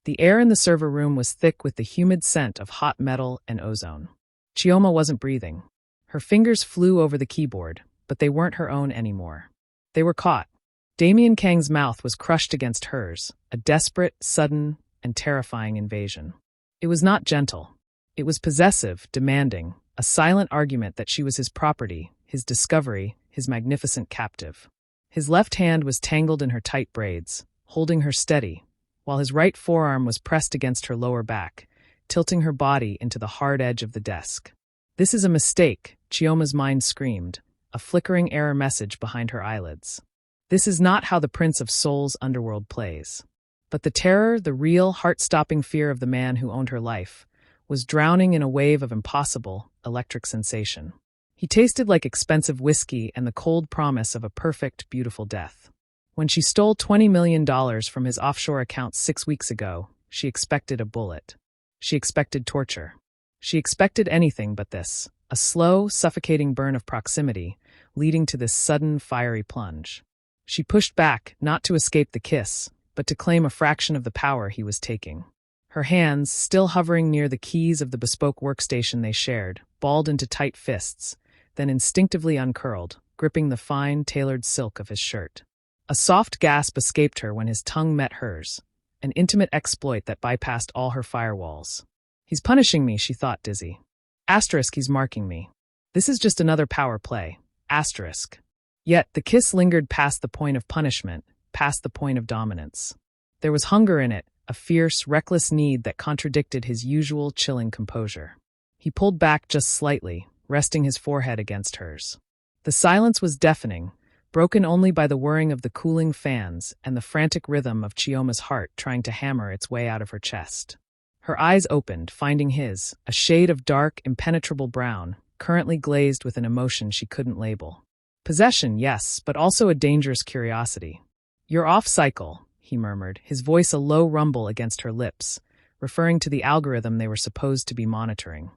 The air in the server room was thick with the humid scent of hot metal and ozone. Chioma wasn't breathing. Her fingers flew over the keyboard, but they weren't her own anymore. They were caught. Damian Kang's mouth was crushed against hers, a desperate, sudden, and terrifying invasion. It was not gentle. It was possessive, demanding, a silent argument that she was his property, his discovery, his magnificent captive. His left hand was tangled in her tight braids, holding her steady, while his right forearm was pressed against her lower back, tilting her body into the hard edge of the desk. "This is a mistake," Chioma's mind screamed, a flickering error message behind her eyelids. This is not how the Prince of Soul's underworld plays. But the terror, the real, heart-stopping fear of the man who owned her life, was drowning in a wave of impossible, electric sensation. He tasted like expensive whiskey and the cold promise of a perfect, beautiful death. When she stole $20 million from his offshore account 6 weeks ago, she expected a bullet. She expected torture. She expected anything but this, a slow, suffocating burn of proximity, leading to this sudden, fiery plunge. She pushed back, not to escape the kiss, but to claim a fraction of the power he was taking. Her hands, still hovering near the keys of the bespoke workstation they shared, balled into tight fists, then instinctively uncurled, gripping the fine, tailored silk of his shirt. A soft gasp escaped her when his tongue met hers, an intimate exploit that bypassed all her firewalls. "He's punishing me," she thought, dizzy. Asterisk, he's marking me. This is just another power play. Asterisk. Yet the kiss lingered past the point of punishment, past the point of dominance. There was hunger in it, a fierce, reckless need that contradicted his usual chilling composure. He pulled back just slightly, resting his forehead against hers. The silence was deafening, broken only by the whirring of the cooling fans and the frantic rhythm of Chioma's heart trying to hammer its way out of her chest. Her eyes opened, finding his, a shade of dark, impenetrable brown, currently glazed with an emotion she couldn't label. Possession, yes, but also a dangerous curiosity. "You're off cycle," he murmured, his voice a low rumble against her lips, referring to the algorithm they were supposed to be monitoring.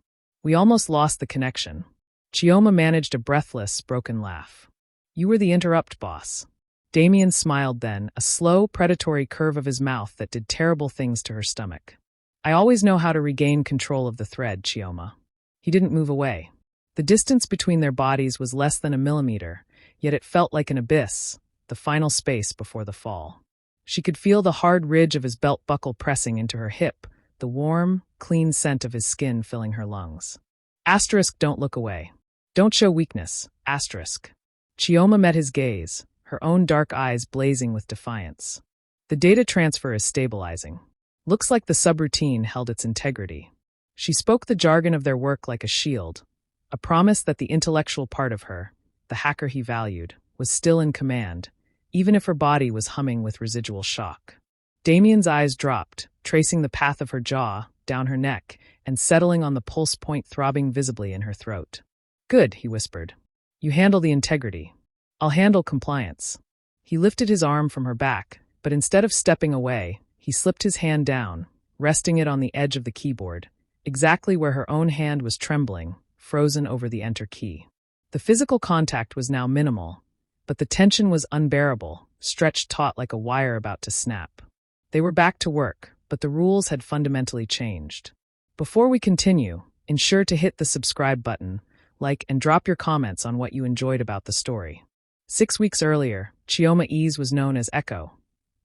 "We almost lost the connection." Chioma managed a breathless, broken laugh. "You were the interrupt boss." Damian smiled then, a slow, predatory curve of his mouth that did terrible things to her stomach. "I always know how to regain control of the thread, Chioma." He didn't move away. The distance between their bodies was less than a millimeter, yet it felt like an abyss, the final space before the fall. She could feel the hard ridge of his belt buckle pressing into her hip, the warm, clean scent of his skin filling her lungs. Asterisk, don't look away. Don't show weakness. Asterisk. Chioma met his gaze, her own dark eyes blazing with defiance. "The data transfer is stabilizing. Looks like the subroutine held its integrity." She spoke the jargon of their work like a shield, a promise that the intellectual part of her, the hacker he valued, was still in command, even if her body was humming with residual shock. Damian's eyes dropped, tracing the path of her jaw, down her neck, and settling on the pulse point throbbing visibly in her throat. "Good," he whispered. "You handle the integrity. I'll handle compliance." He lifted his arm from her back, but instead of stepping away, he slipped his hand down, resting it on the edge of the keyboard, exactly where her own hand was trembling, frozen over the enter key. The physical contact was now minimal, but the tension was unbearable, stretched taut like a wire about to snap. They were back to work, but the rules had fundamentally changed. Before we continue, ensure to hit the subscribe button, like, and drop your comments on what you enjoyed about the story. 6 weeks earlier, Chioma Eze was known as Echo,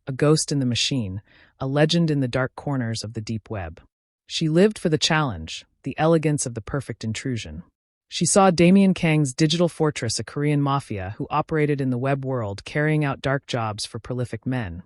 a ghost in the machine, a legend in the dark corners of the deep web. She lived for the challenge, the elegance of the perfect intrusion. She saw Damian Kang's digital fortress, a Korean-Mafia who operated in the web world carrying out dark jobs for prolific men,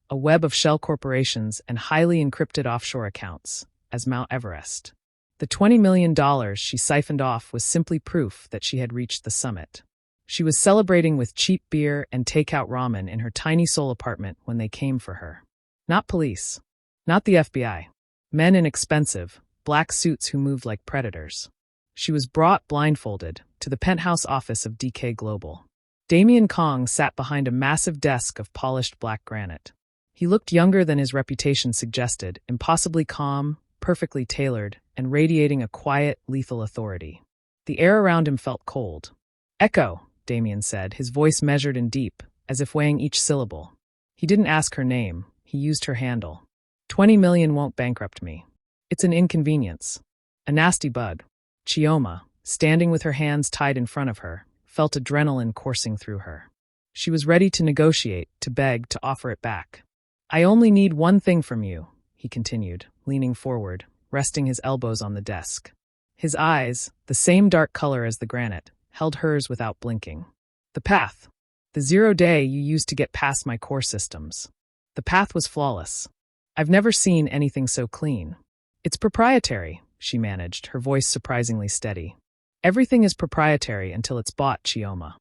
a web of shell corporations and highly encrypted offshore accounts, as Mount Everest. The $20 million she siphoned off was simply proof that she had reached the summit. She was celebrating with cheap beer and takeout ramen in her tiny Seoul apartment when they came for her. Not police. Not the FBI. Men in expensive, black suits who moved like predators. She was brought blindfolded to the penthouse office of DK Global. Damian Kang sat behind a massive desk of polished black granite. He looked younger than his reputation suggested, impossibly calm, perfectly tailored, and radiating a quiet, lethal authority. The air around him felt cold. "Echo," Damian said, his voice measured and deep, as if weighing each syllable. He didn't ask her name, he used her handle. 20 million won't bankrupt me. It's an inconvenience. A nasty bug. Chioma, standing with her hands tied in front of her, felt adrenaline coursing through her. She was ready to negotiate, to beg, to offer it back. I only need one thing from you, he continued, leaning forward, resting his elbows on the desk. His eyes, the same dark color as the granite, held hers without blinking. The path. The 0 day you used to get past my core systems. The path was flawless. I've never seen anything so clean. It's proprietary, she managed, her voice surprisingly steady. Everything is proprietary until it's bought, Chioma.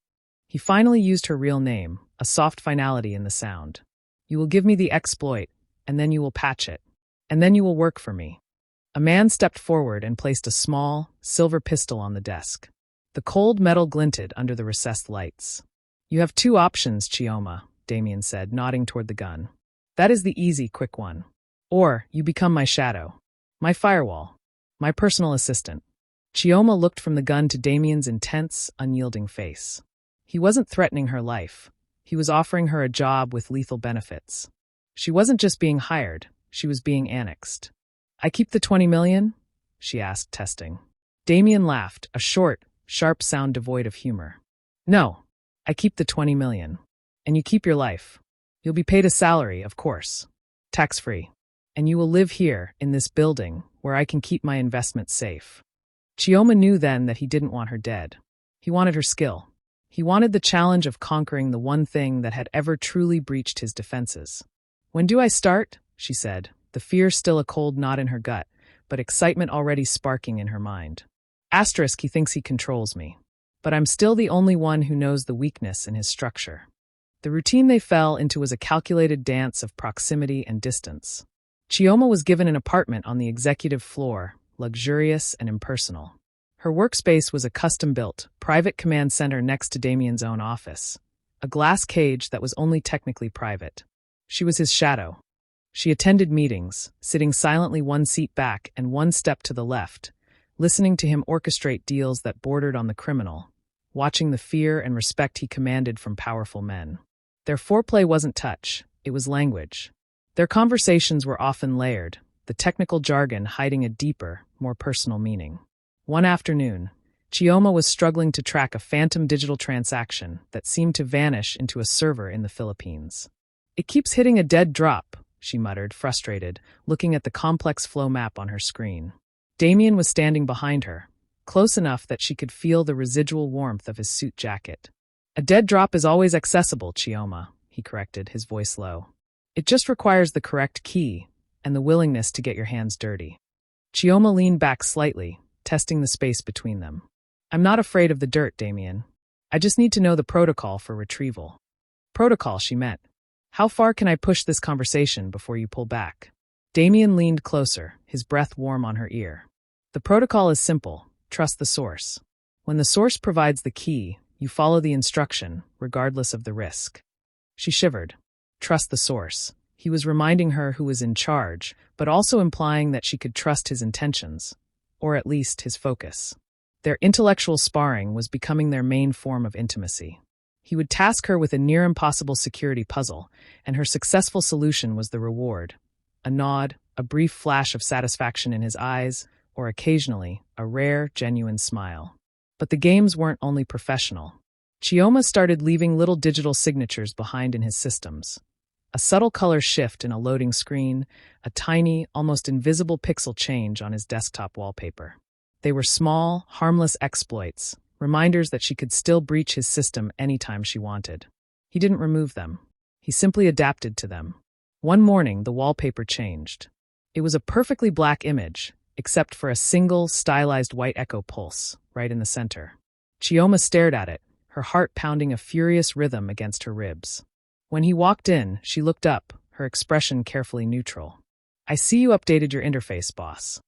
He finally used her real name, a soft finality in the sound. You will give me the exploit, and then you will patch it. And then you will work for me. A man stepped forward and placed a small, silver pistol on the desk. The cold metal glinted under the recessed lights. You have 2 options, Chioma, Damian said, nodding toward the gun. That is the easy, quick one. Or you become my shadow. My firewall. My personal assistant. Chioma looked from the gun to Damian's intense, unyielding face. He wasn't threatening her life. He was offering her a job with lethal benefits. She wasn't just being hired, she was being annexed. I keep the 20 million? She asked, testing. Damian laughed, a short, sharp sound devoid of humor. No, I keep the 20 million. And you keep your life. You'll be paid a salary, of course. Tax-free. And you will live here, in this building, where I can keep my investments safe. Chioma knew then that he didn't want her dead. He wanted her skill. He wanted the challenge of conquering the one thing that had ever truly breached his defenses. When do I start? She said, the fear still a cold knot in her gut, but excitement already sparking in her mind. Asterisk, he thinks he controls me. But I'm still the only one who knows the weakness in his structure. The routine they fell into was a calculated dance of proximity and distance. Chioma was given an apartment on the executive floor, luxurious and impersonal. Her workspace was a custom-built, private command center next to Damian's own office, a glass cage that was only technically private. She was his shadow. She attended meetings, sitting silently 1 seat back and 1 step to the left, listening to him orchestrate deals that bordered on the criminal, watching the fear and respect he commanded from powerful men. Their foreplay wasn't touch, it was language. Their conversations were often layered, the technical jargon hiding a deeper, more personal meaning. One afternoon, Chioma was struggling to track a phantom digital transaction that seemed to vanish into a server in the Philippines. It keeps hitting a dead drop, she muttered, frustrated, looking at the complex flow map on her screen. Damian was standing behind her, close enough that she could feel the residual warmth of his suit jacket. A dead drop is always accessible, Chioma, he corrected, his voice low. It just requires the correct key and the willingness to get your hands dirty. Chioma leaned back slightly, testing the space between them. I'm not afraid of the dirt, Damian. I just need to know the protocol for retrieval. Protocol, she meant. How far can I push this conversation before you pull back? Damian leaned closer, his breath warm on her ear. The protocol is simple. Trust the source. When the source provides the key, you follow the instruction, regardless of the risk. She shivered. Trust the source. He was reminding her who was in charge, but also implying that she could trust his intentions, or at least his focus. Their intellectual sparring was becoming their main form of intimacy. He would task her with a near-impossible security puzzle, and her successful solution was the reward. A nod, a brief flash of satisfaction in his eyes, or occasionally, a rare, genuine smile. But the games weren't only professional. Chioma started leaving little digital signatures behind in his systems. A subtle color shift in a loading screen, a tiny, almost invisible pixel change on his desktop wallpaper. They were small, harmless exploits, reminders that she could still breach his system anytime she wanted. He didn't remove them. He simply adapted to them. One morning, the wallpaper changed. It was a perfectly black image, except for a single, stylized white echo pulse, right in the center. Chioma stared at it, her heart pounding a furious rhythm against her ribs. When he walked in, she looked up, her expression carefully neutral. I see you updated your interface, boss.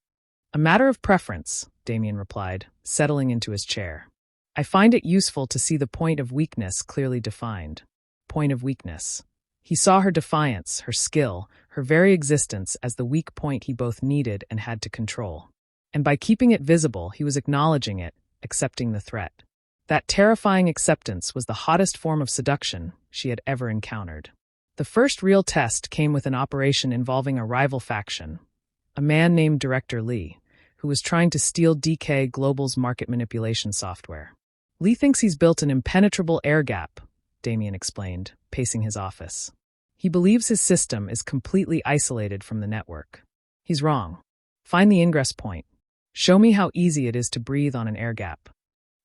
A matter of preference, Damian replied, settling into his chair. I find it useful to see the point of weakness clearly defined. Point of weakness. He saw her defiance, her skill, her very existence as the weak point he both needed and had to control. And by keeping it visible, he was acknowledging it, accepting the threat. That terrifying acceptance was the hottest form of seduction she had ever encountered. The The first real test came with an operation involving a rival faction, a man named Director Lee, who was trying to steal DK Global's market manipulation software. Lee thinks he's built an impenetrable air gap, Damian explained, pacing his office. He believes his system is completely isolated from the network. He's wrong. Find the ingress point. Show me how easy it is to breathe on an air gap.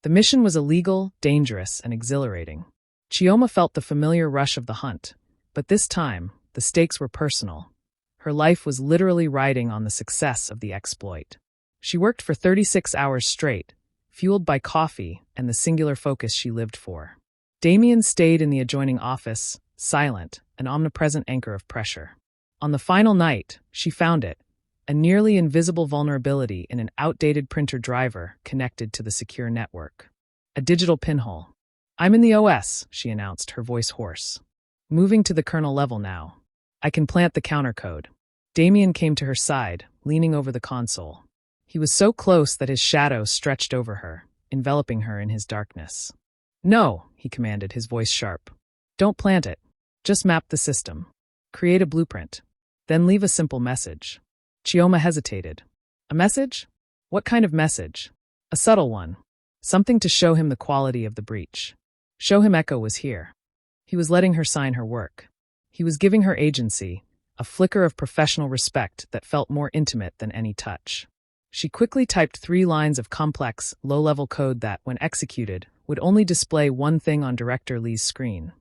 The mission was illegal, dangerous, and exhilarating. Chioma felt the familiar rush of the hunt, but this time, the stakes were personal. Her life was literally riding on the success of the exploit. She worked for 36 hours straight, fueled by coffee and the singular focus she lived for. Damian stayed in the adjoining office, silent, an omnipresent anchor of pressure. On the final night, she found it, a nearly invisible vulnerability in an outdated printer driver connected to the secure network. A digital pinhole. "I'm in the OS," she announced, her voice hoarse. "Moving to the kernel level now. I can plant the countercode." Damian came to her side, leaning over the console. He was so close that his shadow stretched over her, enveloping her in his darkness. "No," he commanded, his voice sharp. "Don't plant it. Just map the system. Create a blueprint. Then leave a simple message." Chioma hesitated. "A message? What kind of message?" "A subtle one. Something to show him the quality of the breach. Show him Echo was here." He was letting her sign her work. He was giving her agency, a flicker of professional respect that felt more intimate than any touch. She quickly typed 3 lines of complex, low-level code that, when executed, would only display one thing on Director Lee's screen: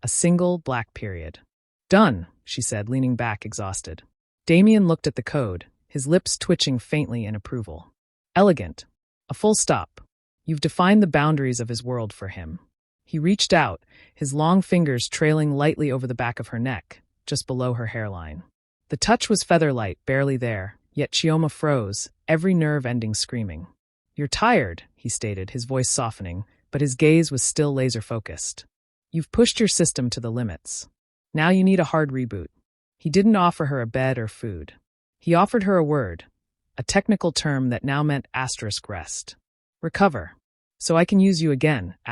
a single black period. "Done," she said, leaning back, exhausted. Damian looked at the code, his lips twitching faintly in approval. "Elegant. A full stop. You've defined the boundaries of his world for him." He reached out, his long fingers trailing lightly over the back of her neck, just below her hairline. The touch was feather-light, barely there, yet Chioma froze, every nerve ending screaming. "You're tired," he stated, his voice softening, but his gaze was still laser-focused. "You've pushed your system to the limits. Now you need a hard reboot." He didn't offer her a bed or food. He offered her a word, a technical term that now meant *rest. "Recover. So I can use you again, *."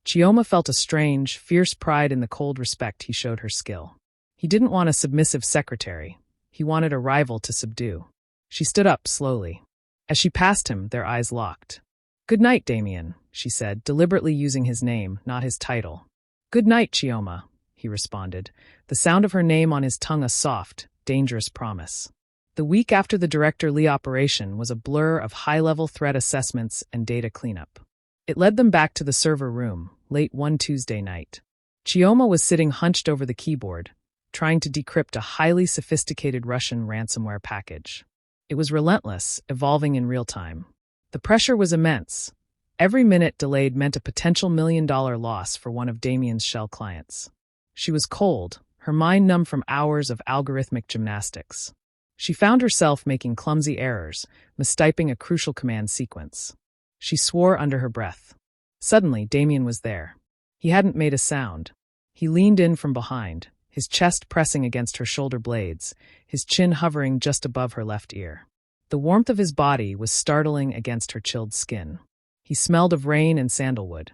Chioma felt a strange, fierce pride in the cold respect he showed her skill. He didn't want a submissive secretary. He wanted a rival to subdue. She stood up slowly. As she passed him, their eyes locked. "Good night, Damian," she said, deliberately using his name, not his title. "Good night, Chioma," he responded, the sound of her name on his tongue a soft, dangerous promise. The week after the Director Lee operation was a blur of high-level threat assessments and data cleanup. It led them back to the server room, late one Tuesday night. Chioma was sitting hunched over the keyboard, trying to decrypt a highly sophisticated Russian ransomware package. It was relentless, evolving in real time. The pressure was immense. Every minute delayed meant a potential $1 million loss for one of Damian's shell clients. She was cold, her mind numb from hours of algorithmic gymnastics. She found herself making clumsy errors, mistyping a crucial command sequence. She swore under her breath. Suddenly, Damian was there. He hadn't made a sound. He leaned in from behind, his chest pressing against her shoulder blades, his chin hovering just above her left ear. The warmth of his body was startling against her chilled skin. He smelled of rain and sandalwood.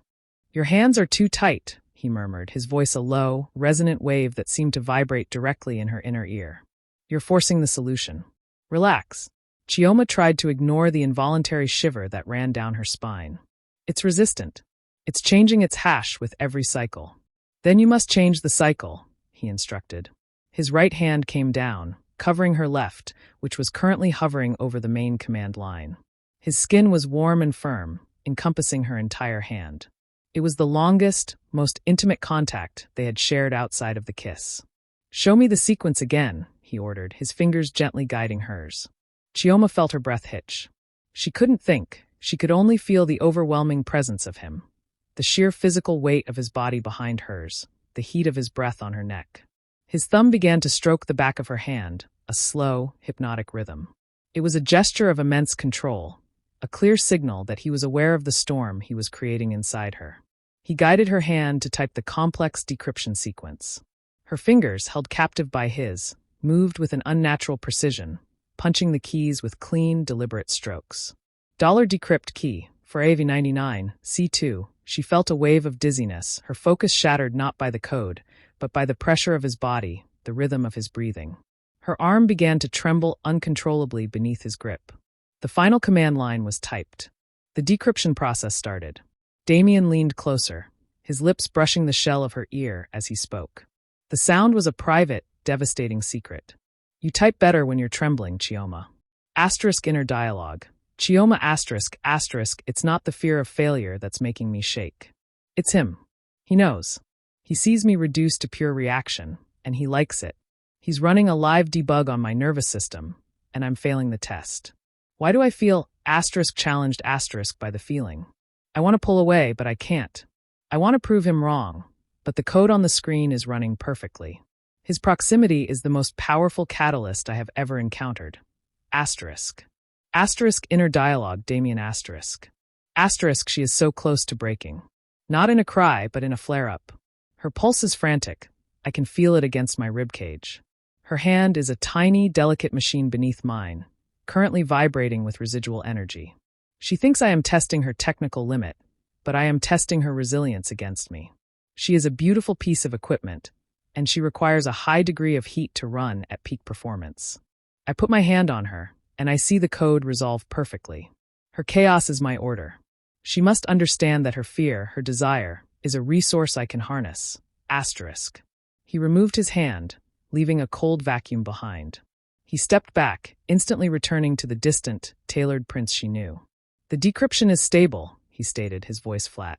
"Your hands are too tight," he murmured, his voice a low, resonant wave that seemed to vibrate directly in her inner ear. "You're forcing the solution. Relax." Chioma tried to ignore the involuntary shiver that ran down her spine. "It's resistant. It's changing its hash with every cycle." "Then you must change the cycle," he instructed. His right hand came down, covering her left, which was currently hovering over the main command line. His skin was warm and firm, encompassing her entire hand. It was the longest, most intimate contact they had shared outside of the kiss. "Show me the sequence again," he ordered, his fingers gently guiding hers. Chioma felt her breath hitch. She couldn't think, she could only feel the overwhelming presence of him, the sheer physical weight of his body behind hers, the heat of his breath on her neck. His thumb began to stroke the back of her hand, a slow, hypnotic rhythm. It was a gesture of immense control, a clear signal that he was aware of the storm he was creating inside her. He guided her hand to type the complex decryption sequence. Her fingers, held captive by his, moved with an unnatural precision, punching the keys with clean, deliberate strokes. $decrypt key, for AV99, C2. She felt a wave of dizziness, her focus shattered not by the code, but by the pressure of his body, the rhythm of his breathing. Her arm began to tremble uncontrollably beneath his grip. The final command line was typed. The decryption process started. Damian leaned closer, his lips brushing the shell of her ear as he spoke. The sound was a private, devastating secret. You type better when you're trembling, Chioma. Asterisk inner dialogue. Chioma asterisk, it's not the fear of failure that's making me shake. It's him. He knows. He sees me reduced to pure reaction, and he likes it. He's running a live debug on my nervous system, and I'm failing the test. Why do I feel challenged by the feeling? I want to pull away, but I can't. I want to prove him wrong, but the code on the screen is running perfectly. His proximity is the most powerful catalyst I have ever encountered. Asterisk inner dialogue, Damian asterisk. She is so close to breaking. Not in a cry, but in a flare-up. Her pulse is frantic. I can feel it against my ribcage. Her hand is a tiny, delicate machine beneath mine, currently vibrating with residual energy. She thinks I am testing her technical limit, but I am testing her resilience against me. She is a beautiful piece of equipment, and she requires a high degree of heat to run at peak performance. I put my hand on her, and I see the code resolve perfectly. Her chaos is my order. She must understand that her fear, her desire, is a resource I can harness. Asterisk. He removed his hand, leaving a cold vacuum behind. He stepped back, instantly returning to the distant, tailored prince she knew. The decryption is stable, he stated, his voice flat.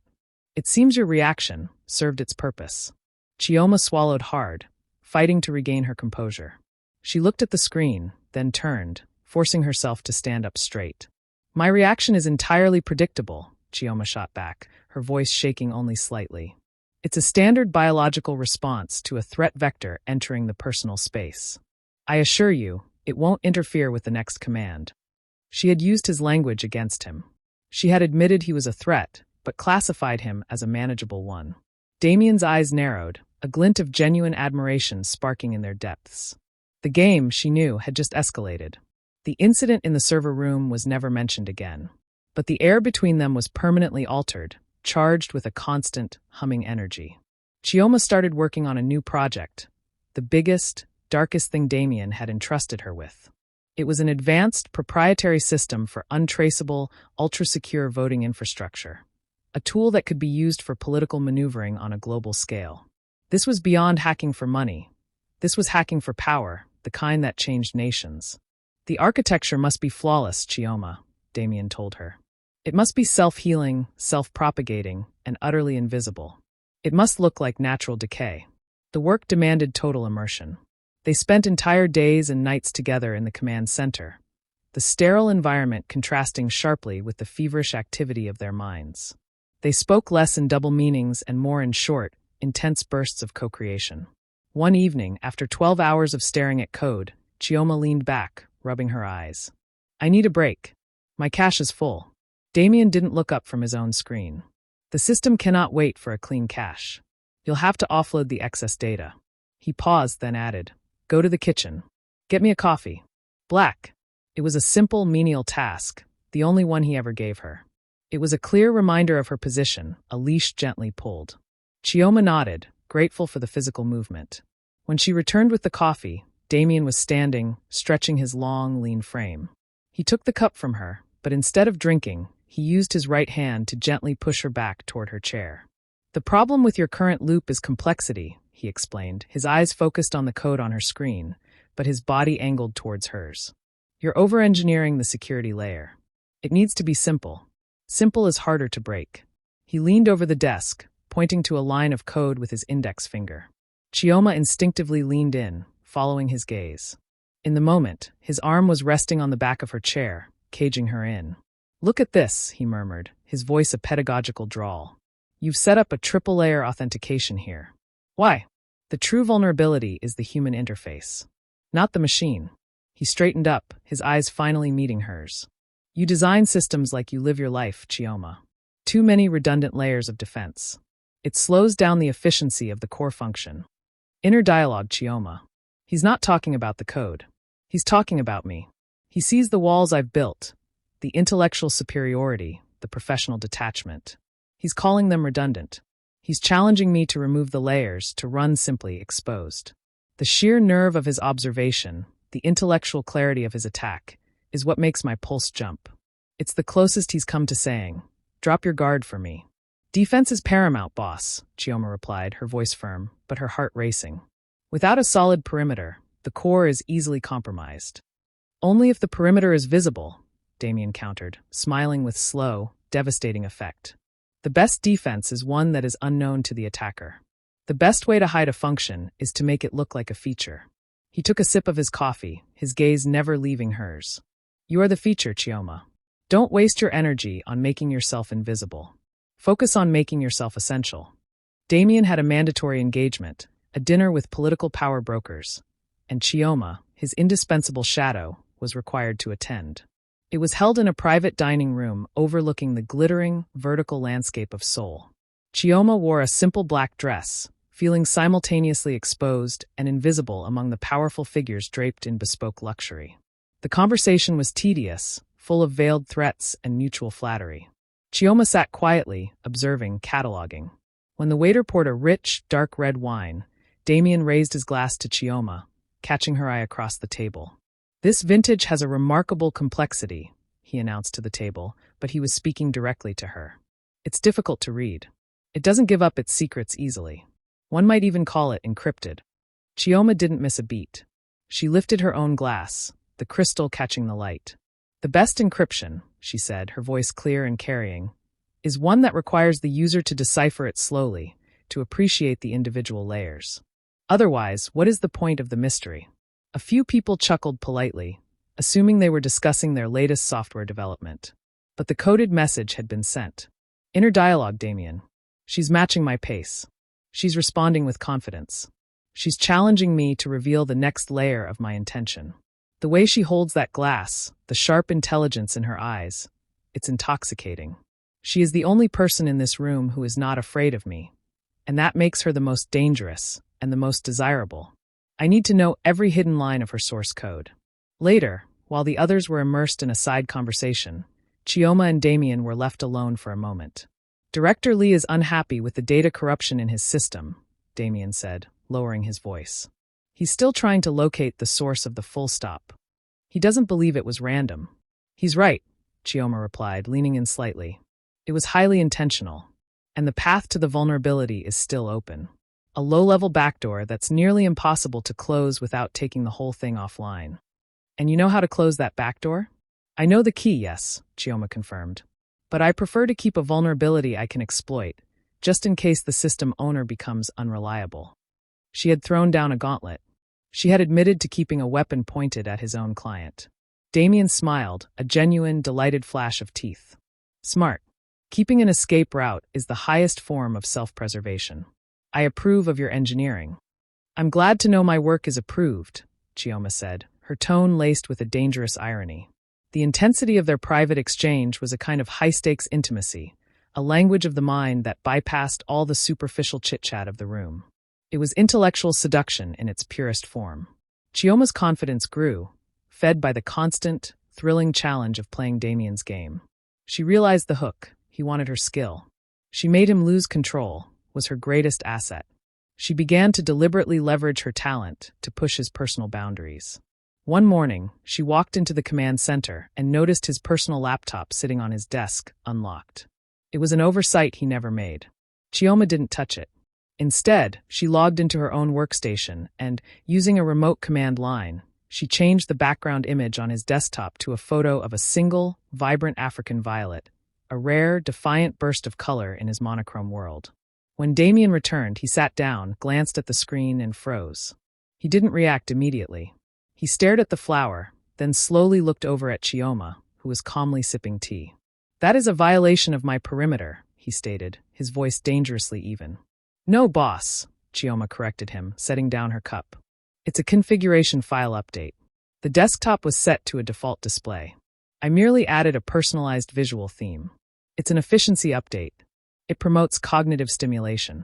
It seems your reaction served its purpose. Chioma swallowed hard, fighting to regain her composure. She looked at the screen, then turned, forcing herself to stand up straight. My reaction is entirely predictable, Chioma shot back, her voice shaking only slightly. It's a standard biological response to a threat vector entering the personal space. I assure you, it won't interfere with the next command. She had used his language against him. She had admitted he was a threat, but classified him as a manageable one. Damian's eyes narrowed, a glint of genuine admiration sparking in their depths. The game, she knew, had just escalated. The incident in the server room was never mentioned again. But the air between them was permanently altered, charged with a constant, humming energy. Chioma started working on a new project, the biggest, darkest thing Damian had entrusted her with. It was an advanced, proprietary system for untraceable, ultra-secure voting infrastructure, a tool that could be used for political maneuvering on a global scale. This was beyond hacking for money. This was hacking for power, the kind that changed nations. The architecture must be flawless, Chioma, Damian told her. It must be self-healing, self-propagating, and utterly invisible. It must look like natural decay. The work demanded total immersion. They spent entire days and nights together in the command center, the sterile environment contrasting sharply with the feverish activity of their minds. They spoke less in double meanings and more in short, intense bursts of co-creation. One evening, after 12 hours of staring at code, Chioma leaned back, rubbing her eyes. I need a break. My cache is full. Damian didn't look up from his own screen. The system cannot wait for a clean cache. You'll have to offload the excess data. He paused, then added, Go to the kitchen. Get me a coffee. Black. It was a simple, menial task, the only one he ever gave her. It was a clear reminder of her position, a leash gently pulled. Chioma nodded, grateful for the physical movement. When she returned with the coffee, Damian was standing, stretching his long, lean frame. He took the cup from her, but instead of drinking, he used his right hand to gently push her back toward her chair. The problem with your current loop is complexity, he explained, his eyes focused on the code on her screen, but his body angled towards hers. You're over-engineering the security layer. It needs to be simple. Simple is harder to break. He leaned over the desk, pointing to a line of code with his index finger. Chioma instinctively leaned in, following his gaze. In the moment, his arm was resting on the back of her chair, caging her in. Look at this, he murmured, his voice a pedagogical drawl. You've set up a triple-layer authentication here. Why? The true vulnerability is the human interface, not the machine. He straightened up, his eyes finally meeting hers. You design systems like you live your life, Chioma. Too many redundant layers of defense. It slows down the efficiency of the core function. Inner dialogue, Chioma. He's not talking about the code. He's talking about me. He sees the walls I've built, the intellectual superiority, the professional detachment. He's calling them redundant. He's challenging me to remove the layers, to run simply exposed. The sheer nerve of his observation, the intellectual clarity of his attack, is what makes my pulse jump. It's the closest he's come to saying, "Drop your guard for me." "Defense is paramount, boss," Chioma replied, her voice firm, but her heart racing. "Without a solid perimeter, the core is easily compromised." "Only if the perimeter is visible," Damian countered, smiling with slow, devastating effect. "The best defense is one that is unknown to the attacker. The best way to hide a function is to make it look like a feature." He took a sip of his coffee, his gaze never leaving hers. "You are the feature, Chioma. Don't waste your energy on making yourself invisible. Focus on making yourself essential." Damian had a mandatory engagement, a dinner with political power brokers, and Chioma, his indispensable shadow, was required to attend. It was held in a private dining room overlooking the glittering, vertical landscape of Seoul. Chioma wore a simple black dress, feeling simultaneously exposed and invisible among the powerful figures draped in bespoke luxury. The conversation was tedious, full of veiled threats and mutual flattery. Chioma sat quietly, observing, cataloging. When the waiter poured a rich, dark red wine, Damian raised his glass to Chioma, catching her eye across the table. "This vintage has a remarkable complexity," he announced to the table, but he was speaking directly to her. "It's difficult to read. It doesn't give up its secrets easily. One might even call it encrypted." Chioma didn't miss a beat. She lifted her own glass, the crystal catching the light. "The best encryption," she said, her voice clear and carrying, "is one that requires the user to decipher it slowly, to appreciate the individual layers. Otherwise, what is the point of the mystery?" A few people chuckled politely, assuming they were discussing their latest software development. But the coded message had been sent. "Inner dialogue, Damian. She's matching my pace. She's responding with confidence. She's challenging me to reveal the next layer of my intention. The way she holds that glass, the sharp intelligence in her eyes, it's intoxicating. She is the only person in this room who is not afraid of me, and that makes her the most dangerous and the most desirable. I need to know every hidden line of her source code." Later, while the others were immersed in a side conversation, Chioma and Damian were left alone for a moment. "Director Lee is unhappy with the data corruption in his system," Damian said, lowering his voice. "He's still trying to locate the source of the full stop. He doesn't believe it was random." "He's right," Chioma replied, leaning in slightly. "It was highly intentional, and the path to the vulnerability is still open. A low-level backdoor that's nearly impossible to close without taking the whole thing offline." "And you know how to close that backdoor?" "I know the key, yes," Chioma confirmed. "But I prefer to keep a vulnerability I can exploit, just in case the system owner becomes unreliable." She had thrown down a gauntlet. She had admitted to keeping a weapon pointed at his own client. Damian smiled, a genuine, delighted flash of teeth. "Smart. Keeping an escape route is the highest form of self-preservation. I approve of your engineering." "I'm glad to know my work is approved," Chioma said, her tone laced with a dangerous irony. The intensity of their private exchange was a kind of high-stakes intimacy, a language of the mind that bypassed all the superficial chit-chat of the room. It was intellectual seduction in its purest form. Chioma's confidence grew, fed by the constant, thrilling challenge of playing Damian's game. She realized the hook. He wanted her skill. She made him lose control, was her greatest asset. She began to deliberately leverage her talent to push his personal boundaries. One morning, she walked into the command center and noticed his personal laptop sitting on his desk, unlocked. It was an oversight he never made. Chioma didn't touch it. Instead, she logged into her own workstation and, using a remote command line, she changed the background image on his desktop to a photo of a single, vibrant African violet, a rare, defiant burst of color in his monochrome world. When Damian returned, he sat down, glanced at the screen, and froze. He didn't react immediately. He stared at the flower, then slowly looked over at Chioma, who was calmly sipping tea. "That is a violation of my perimeter," he stated, his voice dangerously even. "No, boss," Chioma corrected him, setting down her cup. "It's a configuration file update. The desktop was set to a default display. I merely added a personalized visual theme. It's an efficiency update. It promotes cognitive stimulation.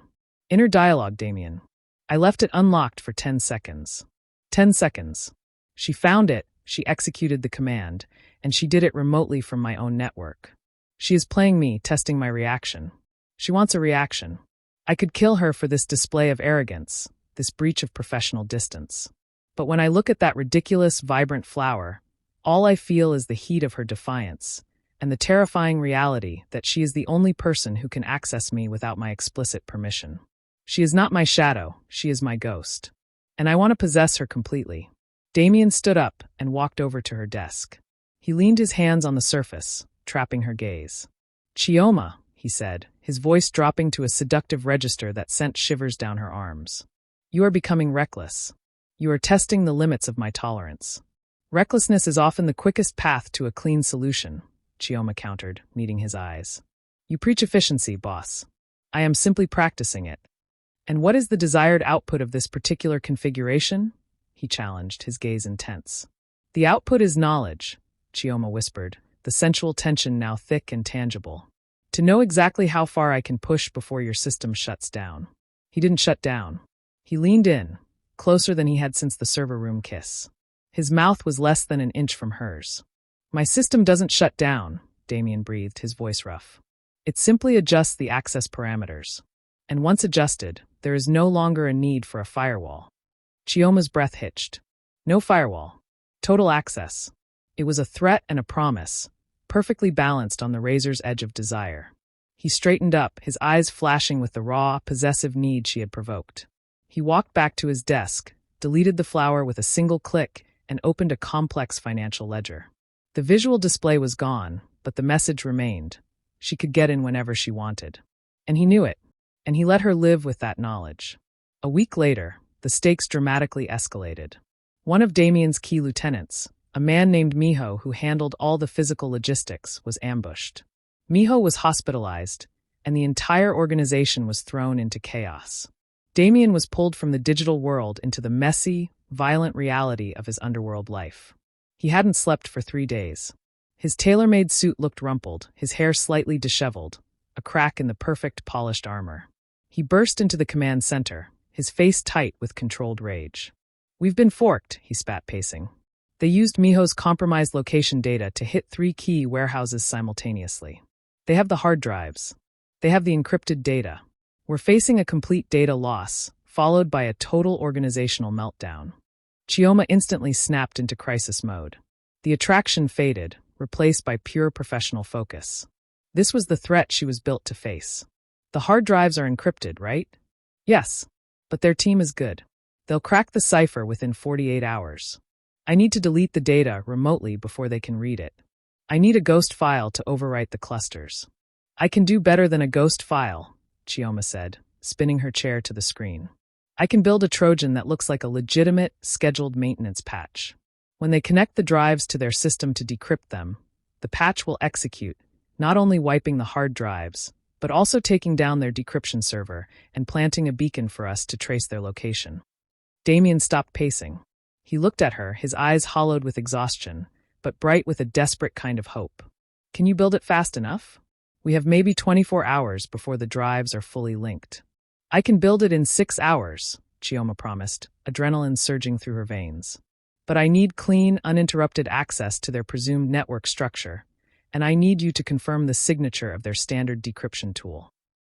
Inner dialogue, Damian. I left it unlocked for 10 seconds. 10 seconds. She found it, she executed the command, and she did it remotely from my own network. She is playing me, testing my reaction. She wants a reaction. I could kill her for this display of arrogance, this breach of professional distance. But when I look at that ridiculous, vibrant flower, all I feel is the heat of her defiance, and the terrifying reality that she is the only person who can access me without my explicit permission. She is not my shadow, she is my ghost. And I want to possess her completely. Damian stood up and walked over to her desk. He leaned his hands on the surface, trapping her gaze. "Chioma," he said, his voice dropping to a seductive register that sent shivers down her arms. "You are becoming reckless. You are testing the limits of my tolerance." "Recklessness is often the quickest path to a clean solution," Chioma countered, meeting his eyes. "You preach efficiency, boss. I am simply practicing it." "And what is the desired output of this particular configuration?" he challenged, his gaze intense. "The output is knowledge," Chioma whispered, the sensual tension now thick and tangible. "To know exactly how far I can push before your system shuts down." He didn't shut down. He leaned in, closer than he had since the server room kiss. His mouth was less than an inch from hers. "My system doesn't shut down," Damian breathed, his voice rough. "It simply adjusts the access parameters. And once adjusted, there is no longer a need for a firewall." Chioma's breath hitched. No firewall. Total access. It was a threat and a promise, perfectly balanced on the razor's edge of desire. He straightened up, his eyes flashing with the raw, possessive need she had provoked. He walked back to his desk, deleted the flower with a single click, and opened a complex financial ledger. The visual display was gone, but the message remained. She could get in whenever she wanted. And he knew it, and he let her live with that knowledge. A week later, the stakes dramatically escalated. One of Damian's key lieutenants, a man named Miho who handled all the physical logistics, was ambushed. Miho was hospitalized, and the entire organization was thrown into chaos. Damian was pulled from the digital world into the messy, violent reality of his underworld life. He hadn't slept for 3 days. His tailor-made suit looked rumpled, his hair slightly disheveled, a crack in the perfect polished armor. He burst into the command center, his face tight with controlled rage. "We've been forked," he spat, pacing. "They used Miho's compromised location data to hit 3 key warehouses simultaneously. They have the hard drives. They have the encrypted data. We're facing a complete data loss, followed by a total organizational meltdown." Chioma instantly snapped into crisis mode. The attraction faded, replaced by pure professional focus. This was the threat she was built to face. "The hard drives are encrypted, right?" "Yes, but their team is good. They'll crack the cipher within 48 hours. I need to delete the data remotely before they can read it. I need a ghost file to overwrite the clusters." "I can do better than a ghost file," Chioma said, spinning her chair to the screen. "I can build a Trojan that looks like a legitimate, scheduled maintenance patch. When they connect the drives to their system to decrypt them, the patch will execute, not only wiping the hard drives, but also taking down their decryption server and planting a beacon for us to trace their location." Damian stopped pacing. He looked at her, his eyes hollowed with exhaustion, but bright with a desperate kind of hope. "Can you build it fast enough? We have maybe 24 hours before the drives are fully linked." "I can build it in 6 hours, Chioma promised, adrenaline surging through her veins. "But I need clean, uninterrupted access to their presumed network structure, and I need you to confirm the signature of their standard decryption tool."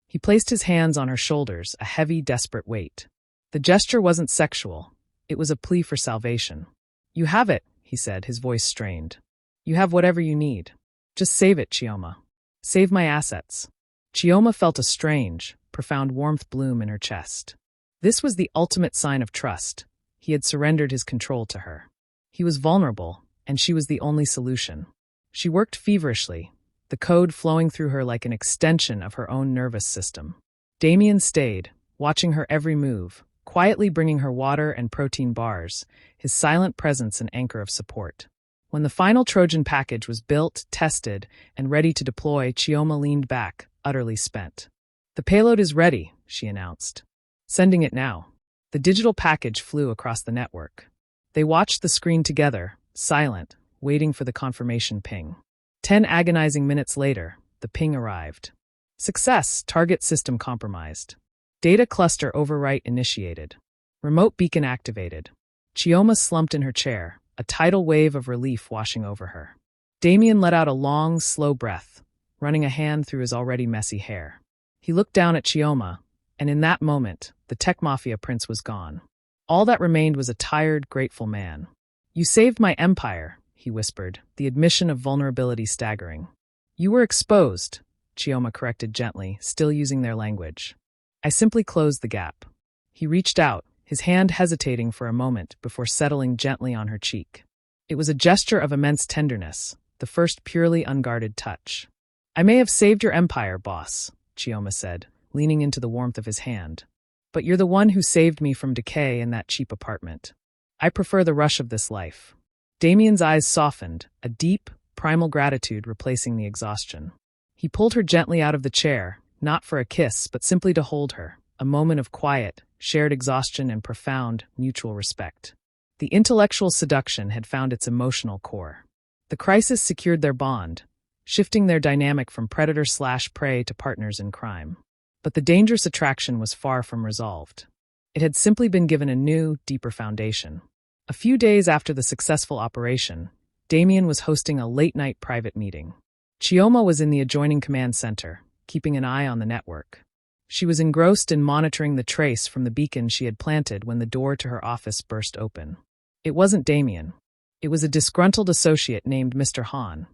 He placed his hands on her shoulders, a heavy, desperate weight. The gesture wasn't sexual. It was a plea for salvation. "You have it," he said, his voice strained. "You have whatever you need. Just save it, Chioma. Save my assets." Chioma felt a strange, profound warmth bloom in her chest. This was the ultimate sign of trust. He had surrendered his control to her. He was vulnerable, and she was the only solution. She worked feverishly, the code flowing through her like an extension of her own nervous system. Damian stayed, watching her every move, quietly bringing her water and protein bars, his silent presence an anchor of support. When the final Trojan package was built, tested, and ready to deploy, Chioma leaned back, utterly spent. "The payload is ready," she announced. "Sending it now." The digital package flew across the network. They watched the screen together, silent, waiting for the confirmation ping. 10 agonizing minutes later, the ping arrived. "Success, target system compromised. Data cluster overwrite initiated. Remote beacon activated." Chioma slumped in her chair, a tidal wave of relief washing over her. Damian let out a long, slow breath, running a hand through his already messy hair. He looked down at Chioma, And in that moment, the tech mafia prince was gone. All that remained was a tired, grateful man. "You saved my empire," he whispered, the admission of vulnerability staggering. "You were exposed," Chioma corrected gently, still using their language. "I simply closed the gap." He reached out, his hand hesitating for a moment before settling gently on her cheek. It was a gesture of immense tenderness, the first purely unguarded touch. "I may have saved your empire, boss," Chioma said, leaning into the warmth of his hand. "But you're the one who saved me from decay in that cheap apartment. I prefer the rush of this life." Damian's eyes softened, a deep, primal gratitude replacing the exhaustion. He pulled her gently out of the chair, not for a kiss, but simply to hold her, a moment of quiet, shared exhaustion and profound, mutual respect. The intellectual seduction had found its emotional core. The crisis secured their bond, shifting their dynamic from predator/prey to partners in crime. But the dangerous attraction was far from resolved. It had simply been given a new, deeper foundation. A few days after the successful operation, Damian was hosting a late-night private meeting. Chioma was in the adjoining command center, keeping an eye on the network. She was engrossed in monitoring the trace from the beacon she had planted when the door to her office burst open. It wasn't Damian. It was a disgruntled associate named Mr. Han,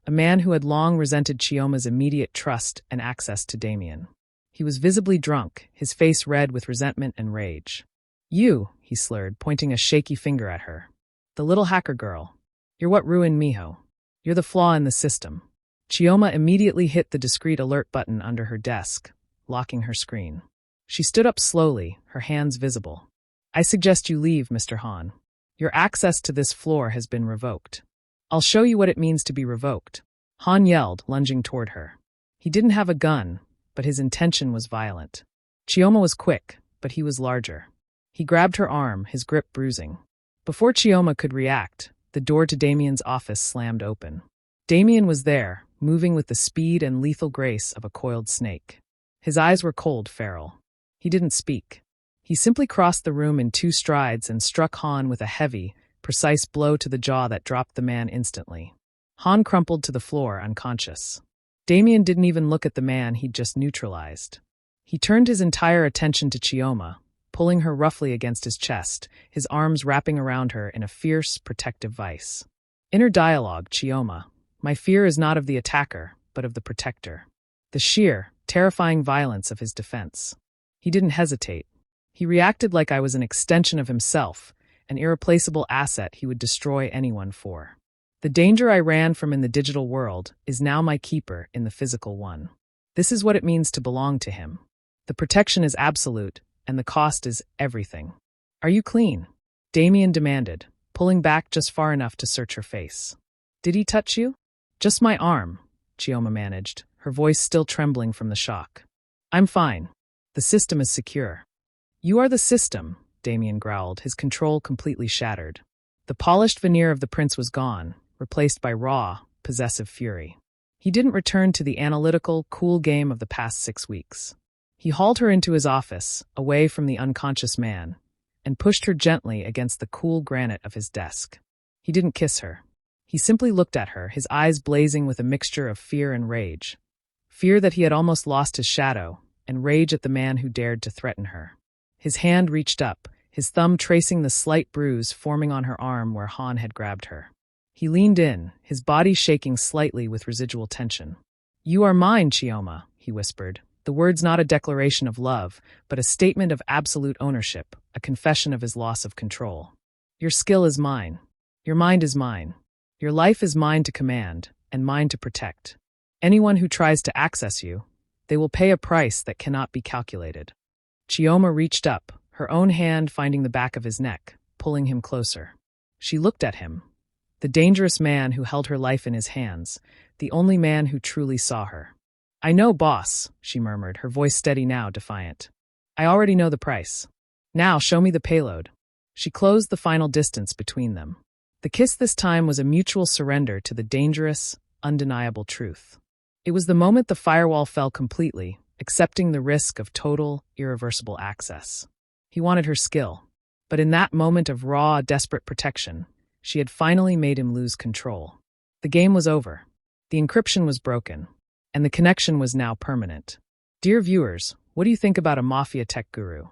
a man who had long resented Chioma's immediate trust and access to Damian. He was visibly drunk, his face red with resentment and rage. "You," he slurred, pointing a shaky finger at her. "The little hacker girl. You're what ruined Miho. You're the flaw in the system." Chioma immediately hit the discreet alert button under her desk, locking her screen. She stood up slowly, her hands visible. "I suggest you leave, Mr. Han. Your access to this floor has been revoked." "I'll show you what it means to be revoked," Han yelled, lunging toward her. He didn't have a gun, but his intention was violent. Chioma was quick, but he was larger. He grabbed her arm, his grip bruising. Before Chioma could react, the door to Damian's office slammed open. Damian was there, moving with the speed and lethal grace of a coiled snake. His eyes were cold, feral. He didn't speak. He simply crossed the room in 2 strides and struck Han with a heavy, precise blow to the jaw that dropped the man instantly. Han crumpled to the floor, unconscious. Damian didn't even look at the man he'd just neutralized. He turned his entire attention to Chioma, pulling her roughly against his chest, his arms wrapping around her in a fierce, protective vice. Inner dialogue, Chioma. "My fear is not of the attacker, but of the protector." The sheer, terrifying violence of his defense. He didn't hesitate. He reacted like I was an extension of himself, an irreplaceable asset he would destroy anyone for. "The danger I ran from in the digital world is now my keeper in the physical one. This is what it means to belong to him. The protection is absolute, and the cost is everything." "Are you clean?" Damian demanded, pulling back just far enough to search her face. "Did he touch you?" "Just my arm," Chioma managed, her voice still trembling from the shock. "I'm fine. The system is secure." "You are the system," Damian growled, his control completely shattered. The polished veneer of the prince was gone, replaced by raw, possessive fury. He didn't return to the analytical, cool game of the past 6 weeks. He hauled her into his office, away from the unconscious man, and pushed her gently against the cool granite of his desk. He didn't kiss her. He simply looked at her, his eyes blazing with a mixture of fear and rage. Fear that he had almost lost his shadow, and rage at the man who dared to threaten her. His hand reached up, his thumb tracing the slight bruise forming on her arm where Han had grabbed her. He leaned in, his body shaking slightly with residual tension. "You are mine, Chioma," he whispered. The words not a declaration of love, but a statement of absolute ownership, a confession of his loss of control. "Your skill is mine. Your mind is mine. Your life is mine to command, and mine to protect. Anyone who tries to access you, they will pay a price that cannot be calculated." Chioma reached up, her own hand finding the back of his neck, pulling him closer. She looked at him, the dangerous man who held her life in his hands, the only man who truly saw her. "I know, boss," she murmured, her voice steady now, defiant. "I already know the price. Now show me the payload." She closed the final distance between them. The kiss this time was a mutual surrender to the dangerous, undeniable truth. It was the moment the firewall fell completely, accepting the risk of total, irreversible access. He wanted her skill, but in that moment of raw, desperate protection, she had finally made him lose control. The game was over. The encryption was broken, and the connection was now permanent. Dear viewers, What do you think about a mafia tech guru?